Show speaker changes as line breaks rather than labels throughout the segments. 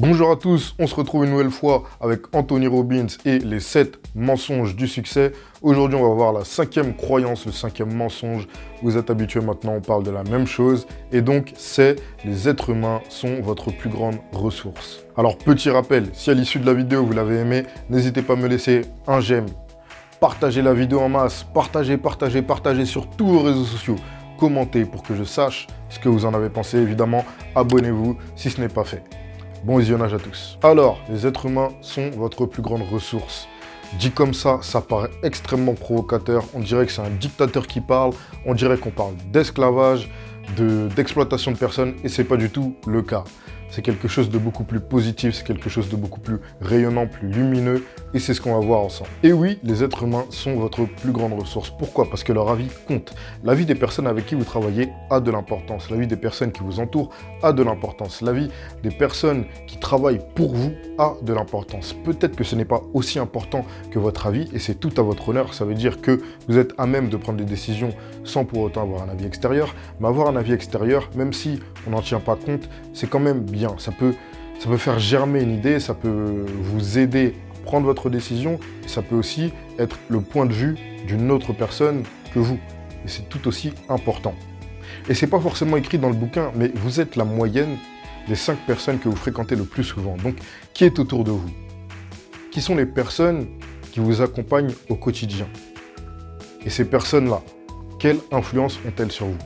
Bonjour à tous, on se retrouve une nouvelle fois avec Anthony Robbins et les 7 mensonges du succès. Aujourd'hui, on va voir la 5e croyance, le 5e mensonge. Vous êtes habitués maintenant, on parle de la même chose. Et donc, c'est les êtres humains sont votre plus grande ressource. Alors, petit rappel, si à l'issue de la vidéo, vous l'avez aimé, n'hésitez pas à me laisser un j'aime. Partagez la vidéo en masse, partagez sur tous vos réseaux sociaux. Commentez pour que je sache ce que vous en avez pensé. Évidemment, abonnez-vous si ce n'est pas fait. Bon visionnage à tous. Alors, les êtres humains sont votre plus grande ressource. Dit comme ça paraît extrêmement provocateur. On dirait que c'est un dictateur qui parle. On dirait qu'on parle d'esclavage, d'exploitation de personnes, et c'est pas du tout le cas. C'est quelque chose de beaucoup plus positif, c'est quelque chose de beaucoup plus rayonnant, plus lumineux, et c'est ce qu'on va voir ensemble. Et oui, les êtres humains sont votre plus grande ressource. Pourquoi? Parce que leur avis compte. La vie des personnes avec qui vous travaillez a de l'importance. La vie des personnes qui vous entourent a de l'importance. La vie des personnes qui travaillent pour vous a de l'importance. Peut-être que ce n'est pas aussi important que votre avis, et c'est tout à votre honneur. Ça veut dire que vous êtes à même de prendre des décisions sans pour autant avoir un avis extérieur. Mais avoir un avis extérieur, même si on n'en tient pas compte, c'est quand même bien. Ça peut faire germer une idée, ça peut vous aider à prendre votre décision, et ça peut aussi être le point de vue d'une autre personne que vous. Et c'est tout aussi important. Et c'est pas forcément écrit dans le bouquin, mais vous êtes la moyenne des 5 personnes que vous fréquentez le plus souvent. Donc, qui est autour de vous? Qui sont les personnes qui vous accompagnent au quotidien? Et ces personnes-là, quelle influence ont-elles sur vous?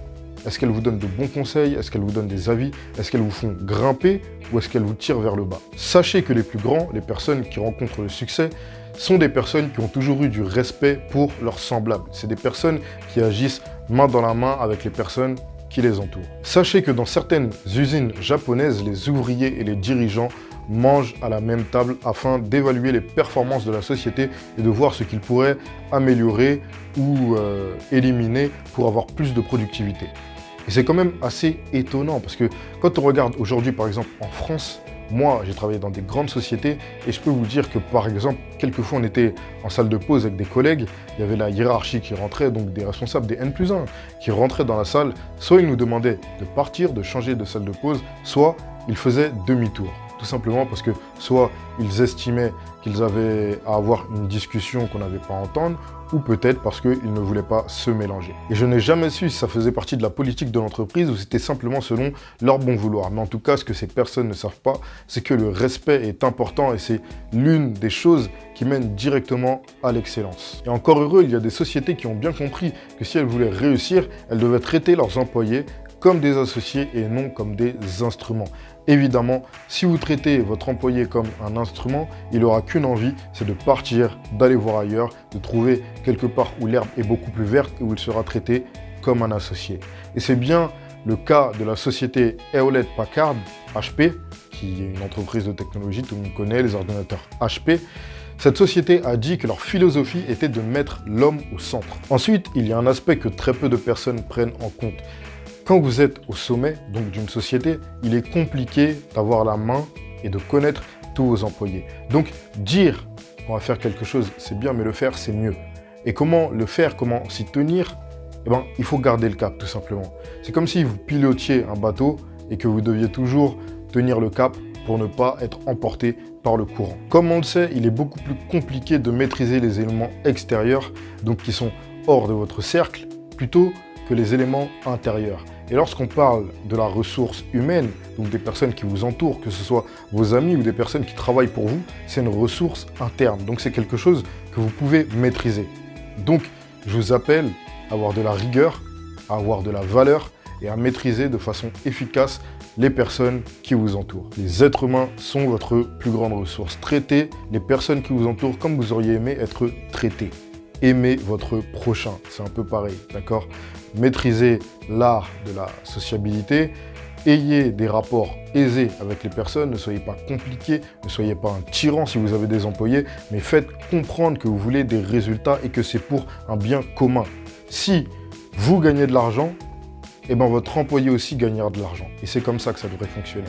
Est-ce qu'elles vous donnent de bons conseils? Est-ce qu'elles vous donnent des avis? Est-ce qu'elles vous font grimper ou est-ce qu'elles vous tirent vers le bas? Sachez que les plus grands, les personnes qui rencontrent le succès, sont des personnes qui ont toujours eu du respect pour leurs semblables. C'est des personnes qui agissent main dans la main avec les personnes qui les entourent. Sachez que dans certaines usines japonaises, les ouvriers et les dirigeants mangent à la même table afin d'évaluer les performances de la société et de voir ce qu'ils pourraient améliorer ou éliminer pour avoir plus de productivité. Et c'est quand même assez étonnant parce que quand on regarde aujourd'hui, par exemple, en France, moi, j'ai travaillé dans des grandes sociétés et je peux vous dire que, par exemple, quelquefois, on était en salle de pause avec des collègues, il y avait la hiérarchie qui rentrait, donc des responsables, des N+1, qui rentraient dans la salle. Soit ils nous demandaient de partir, de changer de salle de pause, soit ils faisaient demi-tour. Tout simplement parce que soit ils estimaient qu'ils avaient à avoir une discussion qu'on n'avait pas à entendre, ou peut-être parce qu'ils ne voulaient pas se mélanger. Et je n'ai jamais su si ça faisait partie de la politique de l'entreprise ou c'était simplement selon leur bon vouloir. Mais en tout cas, ce que ces personnes ne savent pas, c'est que le respect est important et c'est l'une des choses qui mène directement à l'excellence. Et encore heureux, il y a des sociétés qui ont bien compris que si elles voulaient réussir, elles devaient traiter leurs employés comme des associés et non comme des instruments. Évidemment, si vous traitez votre employé comme un instrument, il n'aura qu'une envie, c'est de partir, d'aller voir ailleurs, de trouver quelque part où l'herbe est beaucoup plus verte et où il sera traité comme un associé. Et c'est bien le cas de la société Hewlett-Packard, HP, qui est une entreprise de technologie, tout le monde connaît, les ordinateurs HP. Cette société a dit que leur philosophie était de mettre l'homme au centre. Ensuite, il y a un aspect que très peu de personnes prennent en compte. Quand vous êtes au sommet donc d'une société, il est compliqué d'avoir la main et de connaître tous vos employés. Donc dire qu'on va faire quelque chose, c'est bien, mais le faire, c'est mieux. Et comment le faire, comment s'y tenir? Eh bien, il faut garder le cap, tout simplement. C'est comme si vous pilotiez un bateau et que vous deviez toujours tenir le cap pour ne pas être emporté par le courant. Comme on le sait, il est beaucoup plus compliqué de maîtriser les éléments extérieurs, donc qui sont hors de votre cercle, plutôt que les éléments intérieurs. Et lorsqu'on parle de la ressource humaine, donc des personnes qui vous entourent, que ce soit vos amis ou des personnes qui travaillent pour vous, c'est une ressource interne. Donc c'est quelque chose que vous pouvez maîtriser. Donc je vous appelle à avoir de la rigueur, à avoir de la valeur et à maîtriser de façon efficace les personnes qui vous entourent. Les êtres humains sont votre plus grande ressource. Traitez les personnes qui vous entourent comme vous auriez aimé être traité. Aimez votre prochain, c'est un peu pareil, d'accord? Maîtrisez l'art de la sociabilité, ayez des rapports aisés avec les personnes, ne soyez pas compliqués, ne soyez pas un tyran si vous avez des employés, mais faites comprendre que vous voulez des résultats et que c'est pour un bien commun. Si vous gagnez de l'argent, eh ben votre employé aussi gagnera de l'argent. Et c'est comme ça que ça devrait fonctionner.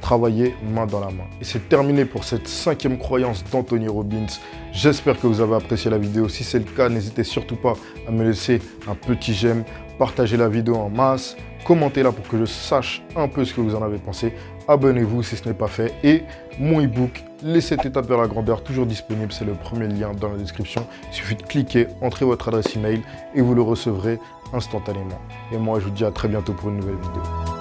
Travailler main dans la main. Et c'est terminé pour cette 5e croyance d'Anthony Robbins. J'espère que vous avez apprécié la vidéo. Si c'est le cas, n'hésitez surtout pas à me laisser un petit j'aime, partager la vidéo en masse, commentez-la pour que je sache un peu ce que vous en avez pensé. Abonnez-vous si ce n'est pas fait. Et mon e-book, les 7 étapes vers la grandeur, toujours disponible. C'est le premier lien dans la description. Il suffit de cliquer, entrez votre adresse email et vous le recevrez instantanément. Et moi, je vous dis à très bientôt pour une nouvelle vidéo.